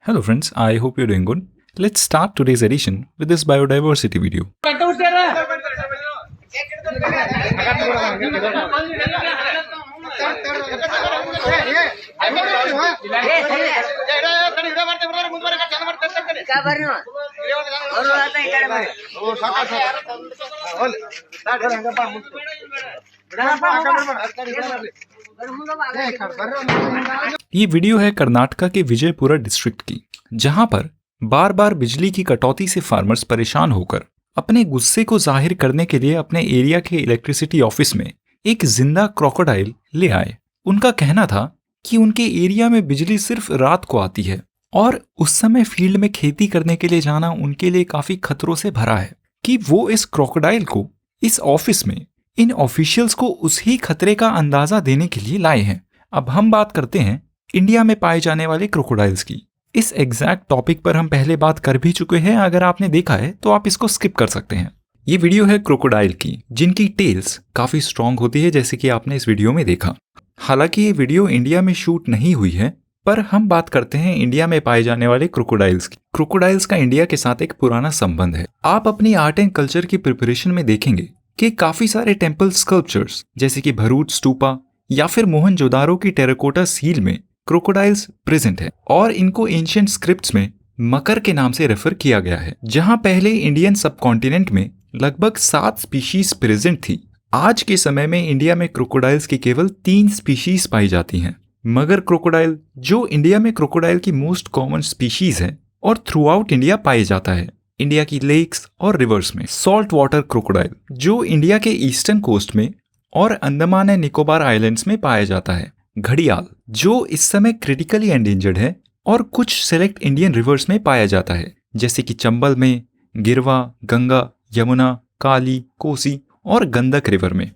Hello friends, I hope you're doing good. Let's start today's edition with this biodiversity video. ये video है कर्नाटका के Vijayapura district की, जहां पर बार बार बिजली की कटौती से फार्मर्स परेशान होकर अपने गुस्से को जाहिर करने के लिए अपने एरिया के इलेक्ट्रिसिटी ऑफिस में एक जिंदा क्रोकोडाइल ले आए। उनका कहना था कि उनके एरिया में बिजली सिर्फ रात को आती है और उस समय फील्ड में खेती करने के लिए जाना उनके लिए काफी खतरों से भरा है, कि वो इस क्रोकोडाइल को इस ऑफिस में इन ऑफिशियल्स को उसी खतरे का अंदाजा देने के लिए लाए हैं। अब हम बात करते हैं इंडिया में पाए जाने वाले क्रोकोडाइल्स की। इस एग्जैक्ट टॉपिक पर हम पहले बात कर भी चुके हैं, अगर आपने देखा है तो आप इसको स्किप कर सकते हैं। ये वीडियो है क्रोकोडाइल की, जिनकी टेल्स काफी स्ट्रॉन्ग होती है, जैसे कि आपने इस वीडियो में देखा। हालांकि ये वीडियो इंडिया में शूट नहीं हुई है, पर हम बात करते हैं इंडिया में पाए जाने वाले क्रोकोडाइल्स की। क्रोकोडाइल्स का इंडिया के साथ एक पुराना संबंध है। आप अपनी आर्ट एंड कल्चर की प्रिपरेशन में देखेंगे कि काफी सारे टेम्पल स्कल्पचर्स जैसे कि भरूच स्तूपा या फिर मोहनजोदारो की टेराकोटा सील में क्रोकोडाइल्स प्रेजेंट है, और इनको एंशिएंट स्क्रिप्ट्स में मकर के नाम से रेफर किया गया है। जहां पहले इंडियन सबकॉन्टिनेंट में लगभग 7 स्पीशीज प्रेजेंट थी, आज के समय में इंडिया में क्रोकोडाइल्स की केवल 3 स्पीशीज पाई जाती हैं। मगर क्रोकोडाइल, जो इंडिया में क्रोकोडाइल की मोस्ट कॉमन स्पीशीज है और थ्रू आउट इंडिया पाया जाता है, इंडिया की लेक्स और रिवर्स में। सॉल्ट वाटर क्रोकोडाइल, जो इंडिया के ईस्टर्न कोस्ट में और अंडमान एंड निकोबार आइलैंड्स में पाया जाता है। घड़ियाल, जो इस समय क्रिटिकली एंडेंजर्ड है और कुछ सेलेक्ट इंडियन रिवर्स में पाया जाता है, जैसे कि चंबल में, गिरवा, गंगा, यमुना, काली, कोसी और गंडक रिवर में।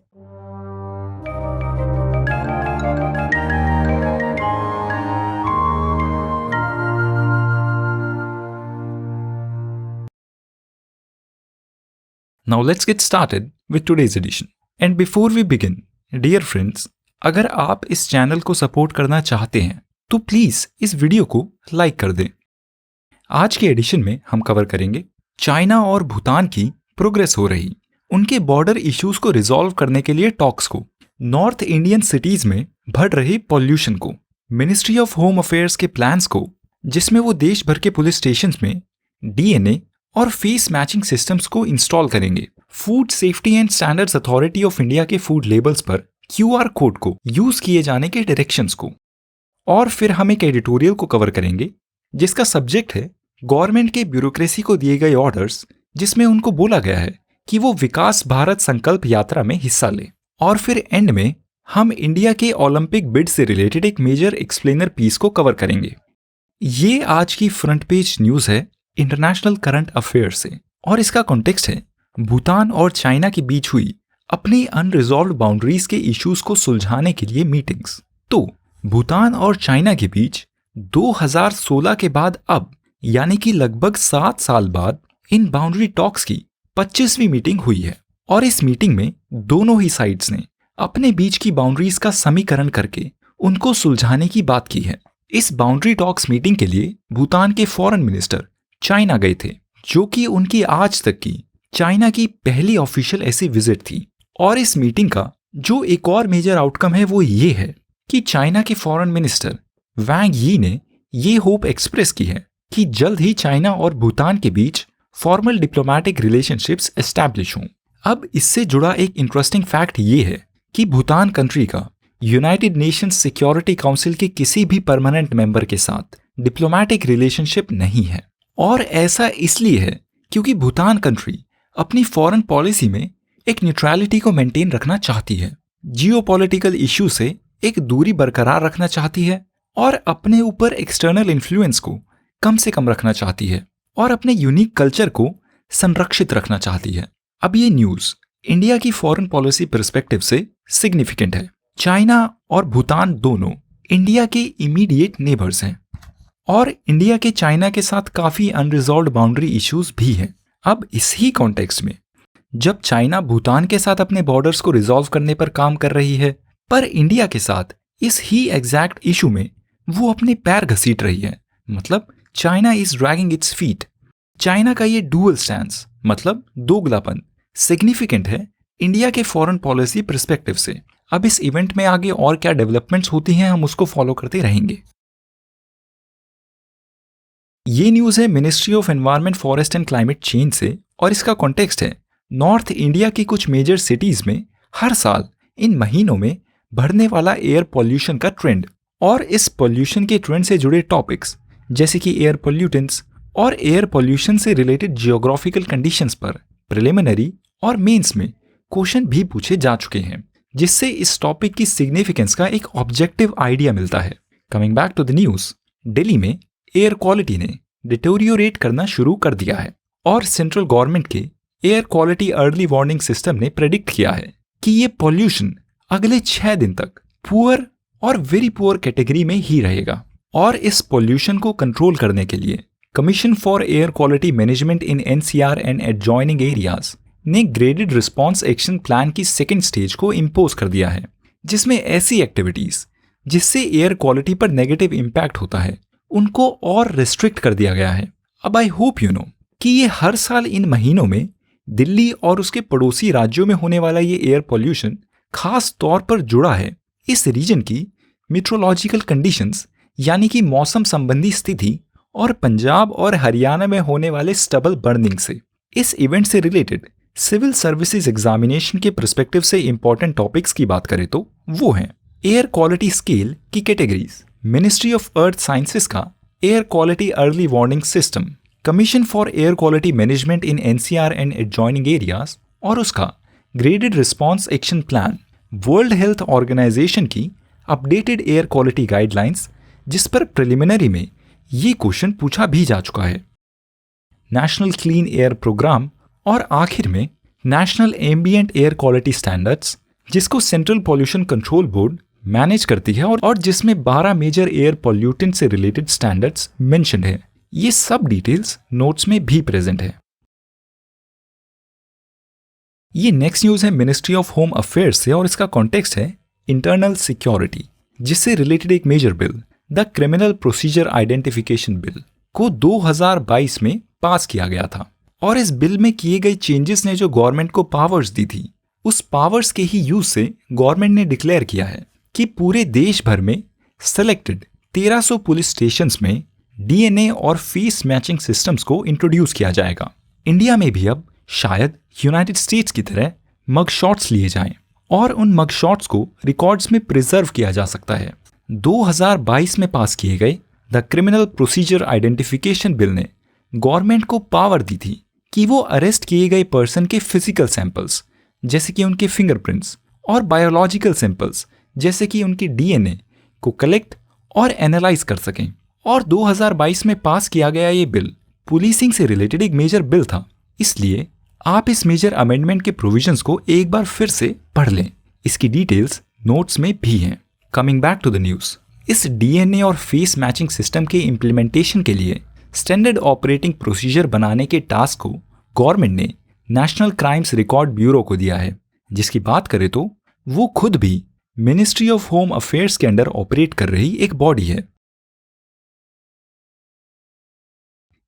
Now let's get started with today's edition. And before we begin, dear friends, अगर आप इस चैनल को सपोर्ट करना चाहते हैं तो प्लीज इस वीडियो को लाइक कर दें। आज के एडिशन में हम कवर करेंगे चाइना और भूटान की प्रोग्रेस हो रही, उनके बॉर्डर इश्यूज को रिजॉल्व करने के लिए टॉक्स को, नॉर्थ इंडियन सिटीज में बढ़ रही पॉल्यूशन को, मिनिस्ट्री ऑफ होम अफेयर्स के प्लान्स को, जिसमें वो देश भर के पुलिस स्टेशंस में डीएनए और फेस मैचिंग सिस्टम्स को इंस्टॉल करेंगे, food safety and standards authority of India के फूड लेबल्स पर क्यूआर कोड को यूज किए जाने के डायरेक्शंस को, और फिर हम एक एडिटोरियल को कवर करेंगे जिसका सब्जेक्ट है गवर्नमेंट के ब्यूरोक्रेसी को दिए गए ऑर्डर्स, जिसमें उनको बोला गया है कि वो विकास भारत संकल्प यात्रा में हिस्सा ले। और फिर एंड में हम इंडिया के ओलंपिक बिड से रिलेटेड एक मेजर एक्सप्लेनर पीस को कवर करेंगे। ये आज की फ्रंट पेज न्यूज है इंटरनेशनल करंट अफेयर से, और इसका कॉन्टेक्स्ट है भूटान और चाइना के बीच हुई अपनी अनरिजॉल्व्ड बाउंड्रीज के इश्यूज को सुलझाने के लिए मीटिंग्स। तो भूटान और चाइना के बीच 2016 के बाद अब, यानी कि लगभग 7 साल बाद, इन बाउंड्री टॉक्स की 25वीं मीटिंग हुई है, और इस मीटिंग में दोनों ही साइड्स ने अपने बीच की बाउंड्रीज का समीकरण करके उनको सुलझाने की बात की है। इस बाउंड्री टॉक्स मीटिंग के लिए भूटान के फॉरेन मिनिस्टर चाइना गए थे, जो कि उनकी आज तक की चाइना की पहली ऑफिशियल ऐसी विजिट थी। और इस मीटिंग का जो एक और मेजर आउटकम है वो ये है कि चाइना के फॉरेन मिनिस्टर वांग यी ने ये होप एक्सप्रेस की है कि जल्द ही चाइना और भूटान के बीच फॉर्मल डिप्लोमेटिक रिलेशनशिप्स एस्टैब्लिश हों। अब इससे जुड़ा एक इंटरेस्टिंग फैक्ट ये है कि भूटान कंट्री का यूनाइटेड नेशंस सिक्योरिटी काउंसिल के किसी भी परमानेंट मेंबर के साथ डिप्लोमेटिक रिलेशनशिप नहीं है, और ऐसा इसलिए है क्योंकि भूटान कंट्री अपनी फॉरेन पॉलिसी में एक न्यूट्रलिटी को मेंटेन रखना चाहती है, जियोपॉलिटिकल इश्यू से एक दूरी बरकरार रखना चाहती है, और अपने ऊपर एक्सटर्नल इन्फ्लुएंस को कम से कम रखना चाहती है, और अपने यूनिक कल्चर को संरक्षित रखना चाहती है। अब ये न्यूज इंडिया की फॉरेन पॉलिसी पर्सपेक्टिव से सिग्निफिकेंट है। चाइना और भूटान दोनों इंडिया के इमीडिएट नेबर्स हैं, और इंडिया के चाइना के साथ काफी अनरिजॉल्व्ड बाउंड्री इश्यूज भी हैं। अब इसी कॉन्टेक्स्ट में जब चाइना भूटान के साथ अपने बॉर्डर्स को रिजॉल्व करने पर काम कर रही है, पर इंडिया के साथ इस ही एग्जैक्ट इशू में वो अपने पैर घसीट रही है, मतलब China is dragging its feet. China का ये डुअल स्टैंस मतलब दोगलापन सिग्निफिकेंट है इंडिया के फॉरेन पॉलिसी पर्सपेक्टिव से। अब इस इवेंट में आगे और क्या डेवलपमेंट्स होती हैं हम उसको फॉलो करते रहेंगे। ये न्यूज़ है ministry of environment forest and climate change से और इसका कॉन्टेक्स्ट है नॉर्थ इंडिया की कुछ मेजर सिटीज में हर साल इन महीनों में बढ़ने वाला एयर पॉल्यूशन का ट्रेंड और इस पॉल्यूशन के ट्रेंड से जुड़े टॉपिक्स जैसे कि एयर पॉल्यूटेंट्स और एयर पॉल्यूशन से रिलेटेड जियोग्राफिकल कंडीशंस पर प्रिलिमिनरी और मेंस में क्वेश्चन भी पूछे जा चुके हैं, जिससे इस टॉपिक की सिग्निफिकेंस का एक ऑब्जेक्टिव आइडिया मिलता है। Coming back to the news, Delhi में एयर क्वालिटी ने डिटोरियोरेट करना शुरू कर दिया है और सेंट्रल गवर्नमेंट के air quality early warning system ने प्रेडिक्ट किया है कि ये पॉल्यूशन अगले 6 दिन तक पुअर और वेरी पुअर कैटेगरी में ही रहेगा। और इस पॉल्यूशन को कंट्रोल करने के लिए commission for air quality management in NCR and adjoining areas ने ग्रेडेड रिस्पॉन्स एक्शन प्लान की सेकेंड स्टेज को इम्पोज कर दिया है, जिसमें ऐसी एक्टिविटीज जिससे एयर क्वालिटी पर नेगेटिव इम्पैक्ट होता है उनको और रिस्ट्रिक्ट कर दिया गया है। अब आई होप यू नो कि ये हर साल इन महीनों में दिल्ली और उसके पड़ोसी राज्यों में होने वाला ये एयर पॉल्यूशन खास तौर पर जुड़ा है इस रीजन की मीट्रोलॉजिकल कंडीशंस यानी कि मौसम संबंधी स्थिति और पंजाब और हरियाणा में होने वाले स्टबल बर्निंग से। इस इवेंट से रिलेटेड सिविल सर्विसेज एग्जामिनेशन के पर्सपेक्टिव से इंपॉर्टेंट टॉपिक्स की बात करें तो वो हैं एयर क्वालिटी स्केल की categories, ministry of earth sciences का air quality early warning system, commission for air quality management in NCR and adjoining areas और उसका graded response action plan, world health organization की अपडेटेड एयर क्वालिटी गाइडलाइंस जिस पर preliminary में ये question पूछा भी जा चुका है, नेशनल क्लीन एयर प्रोग्राम और आखिर में national ambient air quality standards जिसको central pollution control board manage करती है और जिसमें 12 मेजर एयर पॉल्यूटेंट से रिलेटेड स्टैंडर्ड्स मेंशन्ड है। ये सब डिटेल्स नोट्स में भी प्रेजेंट है। ये नेक्स्ट न्यूज है मिनिस्ट्री ऑफ होम अफेयर्स से और इसका कॉन्टेक्स्ट है इंटरनल सिक्योरिटी, जिससे रिलेटेड एक major bill the criminal procedure identification bill को 2022 में पास किया गया था और इस बिल में किए गए चेंजेस ने जो गवर्नमेंट को पावर्स दी थी उस पावर्स के ही यूज से गवर्नमेंट ने डिक्लेयर किया है कि पूरे देश भर में सेलेक्टेड 1300 पुलिस स्टेशंस में डीएनए और फेस मैचिंग सिस्टम्स को इंट्रोड्यूस किया जाएगा। इंडिया में भी अब शायद यूनाइटेड स्टेट्स की तरह मग शॉट्स लिए जाएं और उन मग शॉट्स को रिकॉर्ड्स में प्रिजर्व किया जा सकता है। 2022 में पास किए गए the criminal procedure identification bill ने गवर्नमेंट को पावर दी थी कि वो अरेस्ट किए गए पर्सन के फिजिकल सैंपल्स जैसे कि उनके फिंगरप्रिंट्स और बायोलॉजिकल सैंपल्स जैसे कि उनके डीएनए को कलेक्ट और एनालाइज कर सकें। और 2022 में पास किया गया ये बिल पुलिसिंग से रिलेटेड एक मेजर बिल था, इसलिए आप इस मेजर अमेंडमेंट के प्रोविजंस को एक बार फिर से पढ़ लें, इसकी डिटेल्स नोट्स में भी हैं। Coming back to the news, इस डीएनए और फेस मैचिंग सिस्टम के इम्प्लीमेंटेशन के लिए स्टैंडर्ड ऑपरेटिंग प्रोसीजर बनाने के टास्क को गवर्नमेंट ने नेशनल क्राइम्स रिकॉर्ड ब्यूरो को दिया है, जिसकी बात करें तो वो खुद भी मिनिस्ट्री ऑफ होम अफेयर्स के अंडर ऑपरेट कर रही एक बॉडी है।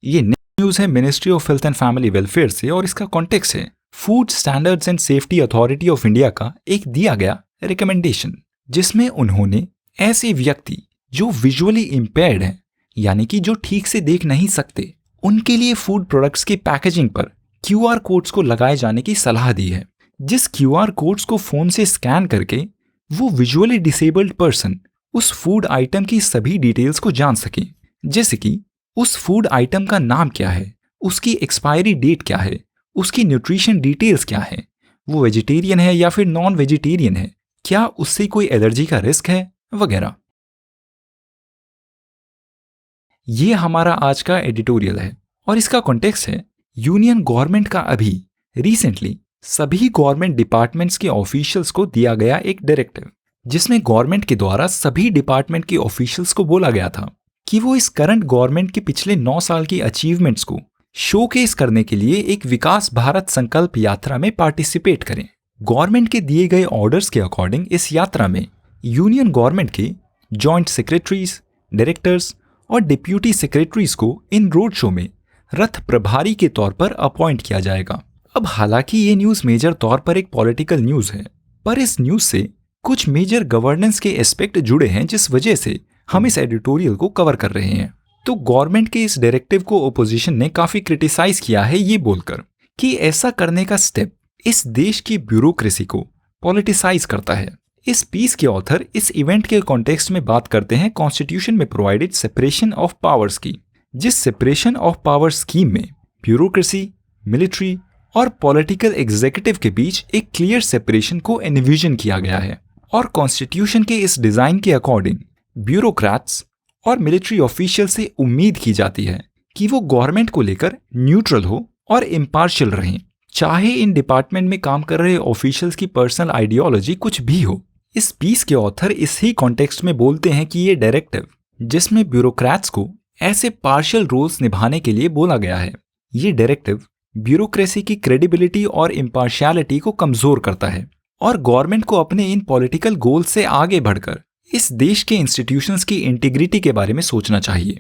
ये न्यूज़ है ministry of health and family welfare से और इसका कॉन्टेक्स्ट है food standards and safety authority of India का एक दिया गया रिकमेंडेशन, जिसमें उन्होंने ऐसे व्यक्ति जो विजुअली इम्पेयर्ड हैं यानी कि जो ठीक से देख नहीं सकते उनके लिए फूड प्रोडक्ट्स के पैकेजिंग पर क्यूआर कोड्स को लगाए जाने की सलाह दी है, जिस क्यूआर कोड्स को फोन से स्कैन करके वो विजुअली डिसेबल्ड पर्सन उस फूड आइटम की सभी डिटेल्स को जान सके, जैसे कि उस फूड आइटम का नाम क्या है, उसकी एक्सपायरी डेट क्या है, उसकी न्यूट्रिशन डिटेल्स क्या है, वो वेजिटेरियन है या फिर नॉन वेजिटेरियन है, क्या उससे कोई एलर्जी का रिस्क है वगैरह। ये हमारा आज का एडिटोरियल है और इसका कॉन्टेक्स्ट है यूनियन गवर्नमेंट का अभी रिसेंटली सभी गवर्नमेंट डिपार्टमेंट्स के ऑफिशियल्स को दिया गया एक डायरेक्टिव, जिसमें गवर्नमेंट के द्वारा सभी डिपार्टमेंट के ऑफिशियल्स को बोला गया था कि वो इस करंट गवर्नमेंट के पिछले 9 साल की अचीवमेंट्स को शोकेस करने के लिए एक विकास भारत संकल्प यात्रा में पार्टिसिपेट करें। गवर्नमेंट के दिए गए ऑर्डर्स के अकॉर्डिंग इस यात्रा में यूनियन गवर्नमेंट के जॉइंट सेक्रेटरीज, डायरेक्टर्स और डिप्यूटी सेक्रेटरीज को इन रोड शो में रथ प्रभारी के तौर पर अपॉइंट किया जाएगा। अब हालांकि ये न्यूज मेजर तौर पर एक पॉलिटिकल न्यूज है, पर इस न्यूज से कुछ मेजर गवर्नेंस के एस्पेक्ट जुड़े हैं, जिस वजह से हम इस एडिटोरियल को कवर कर रहे हैं। तो गवर्नमेंट के इस डायरेक्टिव को ओपोजिशन ने काफी क्रिटिसाइज किया है, ये बोलकर कि ऐसा करने का स्टेप इस देश की ब्यूरोक्रेसी को पॉलिटिसाइज करता है। इस पीस के ऑथर इस इवेंट के कॉन्टेक्स्ट में बात करते हैं कॉन्स्टिट्यूशन में प्रोवाइडेड सेपरेशन ऑफ पावर्स की, जिस सेपरेशन ऑफ पावर स्कीम में ब्यूरोक्रेसी, मिलिट्री और पॉलिटिकल एग्जीक्यूटिव के बीच एक क्लियर सेपरेशन को एनविजन किया गया है। और कॉन्स्टिट्यूशन के इस डिजाइन के अकॉर्डिंग ब्यूरोक्रेट्स और मिलिट्री ऑफिशियल से उम्मीद की जाती है कि वो गवर्नमेंट को लेकर न्यूट्रल हो और इम्पार्शियल रहें, चाहे इन डिपार्टमेंट में काम कर रहे ऑफिशियल्स की पर्सनल आइडियोलॉजी कुछ भी हो। इस पीस के ऑथर इसी कॉन्टेक्स्ट में बोलते हैं कि ये डायरेक्टिव, जिसमें ब्यूरोक्रेट्स को ऐसे पार्शियल रोल्स निभाने के लिए बोला गया है, ये डायरेक्टिव ब्यूरोक्रेसी की क्रेडिबिलिटी और इम्पार्शियलिटी को कमजोर करता है और गवर्नमेंट को अपने इन पॉलिटिकल गोल से आगे बढ़कर इस देश के इंस्टीट्यूशंस की इंटीग्रिटी के बारे में सोचना चाहिए।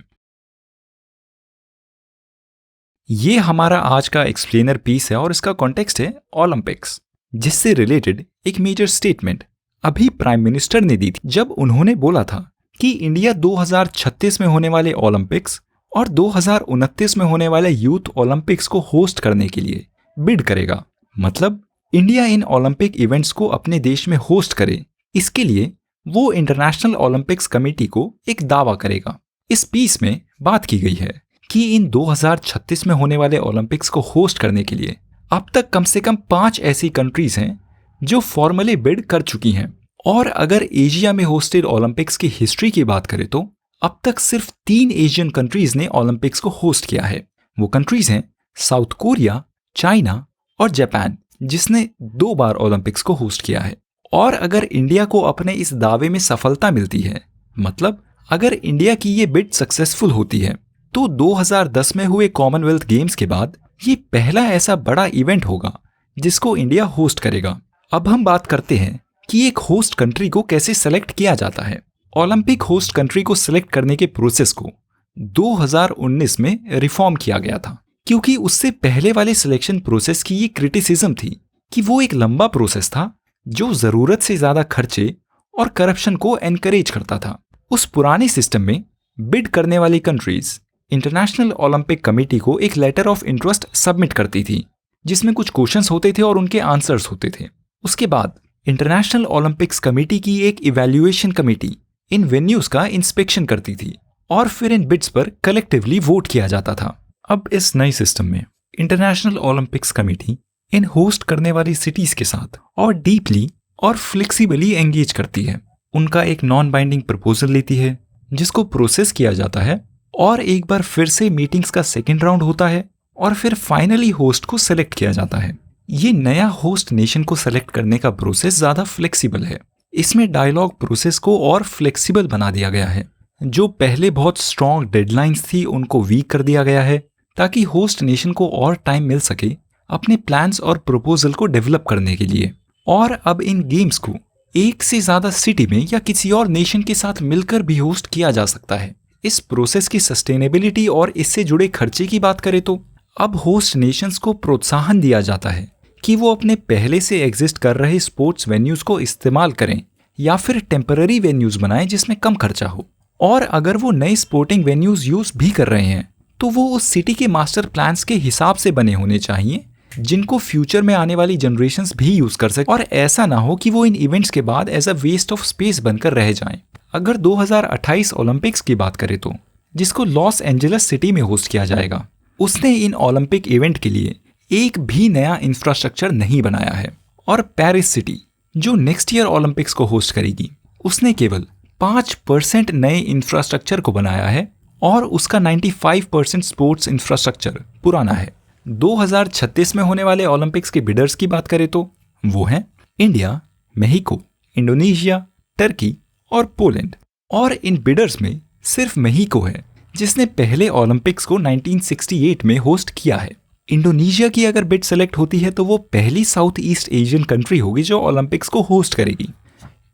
ये हमारा आज का एक्सप्लेनर पीस है और इसका कॉन्टेक्स्ट है ओलंपिक्स, जिससे रिलेटेड एक मेजर स्टेटमेंट अभी प्राइम मिनिस्टर ने दी थी, जब उन्होंने बोला था कि इंडिया 2036 में होने वाले ओलंपिक्स और 2029 में होने वाले यूथ ओलंपिक्स को होस्ट करने के लिए बिड करेगा। मतलब इंडिया इन ओलंपिक इवेंट्स को अपने देश में होस्ट करे, इसके लिए वो इंटरनेशनल ओलंपिक्स कमेटी को एक दावा करेगा। इस पीस में बात की गई है कि इन 2036 में होने वाले ओलंपिक्स को होस्ट करने के लिए अब तक कम से कम 5 ऐसी कंट्रीज हैं जो फॉर्मली बिड कर चुकी हैं, और अगर एशिया में होस्टेड ओलंपिक्स की हिस्ट्री की बात करें तो अब तक सिर्फ 3 एशियन कंट्रीज ने ओलंपिक्स को होस्ट किया है। वो कंट्रीज हैं साउथ कोरिया, चाइना और जापान, जिसने 2 बार ओलंपिक्स को होस्ट किया है। और अगर इंडिया को अपने इस दावे में सफलता मिलती है, मतलब अगर इंडिया की ये बिड सक्सेसफुल होती है, तो 2010 में हुए कॉमनवेल्थ गेम्स के बाद ये पहला ऐसा बड़ा इवेंट होगा जिसको इंडिया होस्ट करेगा। अब हम बात करते हैं कि एक होस्ट कंट्री को कैसे सेलेक्ट किया जाता है। ओलंपिक होस्ट कंट्री को सिलेक्ट करने के प्रोसेस को 2019 में रिफॉर्म किया गया था, क्योंकि उससे पहले वाले सिलेक्शन प्रोसेस की ये क्रिटिसिज्म थी कि वो एक लंबा प्रोसेस था जो जरूरत से ज्यादा खर्चे और करप्शन को एनकरेज करता था। उस पुराने सिस्टम में बिड करने वाली कंट्रीज इंटरनेशनल ओलंपिक कमेटी को एक लेटर ऑफ इंटरेस्ट सबमिट करती थी, जिसमें कुछ क्वेश्चंस होते थे और उनके आंसर्स होते थे। उसके बाद इंटरनेशनल ओलंपिक्स कमेटी की एक इवैल्यूएशन कमेटी इन वेन्यूज का इंस्पेक्शन करती थी और फिर इन बिड्स पर कलेक्टिवली वोट किया जाता था। अब इस नए सिस्टम में इंटरनेशनल ओलंपिक्स कमेटी इन होस्ट करने वाली सिटीज के साथ और डीपली और फ्लेक्सिबली एंगेज करती है। उनका एक नॉन बाइंडिंग प्रपोजल लेती है, जिसको प्रोसेस किया जाता है और एक बार फिर से मीटिंग्स का सेकेंड राउंड होता है और फिर फाइनली होस्ट को सेलेक्ट किया जाता है। ये नया होस्ट नेशन को सेलेक्ट करने का प्रोसेस ज्यादा फ्लेक्सिबल है। इसमें डायलॉग प्रोसेस को और फ्लेक्सिबल बना दिया गया है। जो पहले बहुत स्ट्रॉन्ग डेडलाइंस थी उनको वीक कर दिया गया है, ताकि होस्ट नेशन को और टाइम मिल सके अपने प्लान्स और प्रपोजल को डेवलप करने के लिए। और अब इन गेम्स को एक से ज्यादा सिटी में या किसी और नेशन के साथ मिलकर भी होस्ट किया जा सकता है। इस प्रोसेस की सस्टेनेबिलिटी और इससे जुड़े खर्चे की बात करें तो अब होस्ट नेशंस को प्रोत्साहन दिया जाता है कि वो अपने पहले से एग्जिस्ट कर रहे स्पोर्ट्स वेन्यूज को इस्तेमाल करें या फिर टेम्पररी वेन्यूज बनाएं जिसमें कम खर्चा हो। और अगर वो नए स्पोर्टिंग वेन्यूज यूज भी कर रहे हैं तो वो उस सिटी के मास्टर प्लान्स के हिसाब से बने होने चाहिए, जिनको फ्यूचर में आने वाली जनरेशंस भी यूज कर सके, और ऐसा ना हो कि वो इन इवेंट्स के बाद as a waste of space बनकर रह जाएं। अगर 2028 ओलंपिक्स की बात करें तो जिसको लॉस एंजेलिस सिटी में होस्ट किया जाएगा, उसने इन ओलंपिक इवेंट के लिए एक भी नया इंफ्रास्ट्रक्चर नहीं बनाया है। और पेरिस सिटी जो नेक्स्ट ईयर ओलंपिक्स को होस्ट करेगी, उसने केवल 5% नए इंफ्रास्ट्रक्चर को बनाया है और उसका 95% स्पोर्ट्स इंफ्रास्ट्रक्चर पुराना है। 2036 में होने वाले ओलंपिक्स के बिडर्स की बात करें तो वो हैं इंडिया, मेक्सिको, इंडोनेशिया, टर्की और पोलैंड। और इन बिडर्स में सिर्फ मेक्सिको है जिसने पहले ओलंपिक्स को 1968 में होस्ट किया है। इंडोनेशिया की अगर बिड सेलेक्ट होती है तो वो पहली साउथ ईस्ट एशियन कंट्री होगी जो ओलंपिक्स को होस्ट करेगी।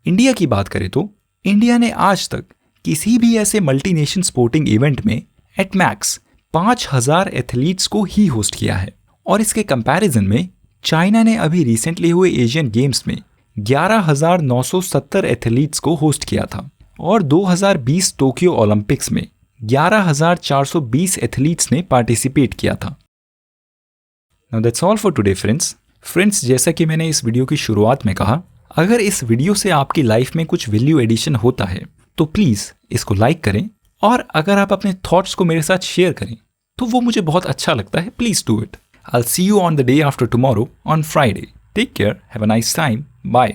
इंडिया की बात करें तो इंडिया ने आज तक किसी भी ऐसे मल्टीनेशन स्पोर्टिंग इवेंट में एट मैक्स 5000 एथलीट्स को ही होस्ट किया है। और इसके कंपैरिजन में चाइना ने अभी रिसेंटली हुए एशियन गेम्स में 11,970 एथलीट्स को होस्ट किया था और 2020 टोक्यो ओलंपिक्स में 11,420 एथलीट्स ने पार्टिसिपेट किया था। Now that's all for today friends, जैसा कि मैंने इस वीडियो की शुरुआत में कहा, अगर इस वीडियो से आपकी लाइफ में कुछ वैल्यू एडिशन होता है तो प्लीज़ इसको लाइक करें, और अगर आप अपने थॉट्स को मेरे साथ शेयर करें तो वो मुझे बहुत अच्छा लगता है। Please do it. I'll see you on the day after tomorrow on Friday. Take care. Have a nice time. Bye.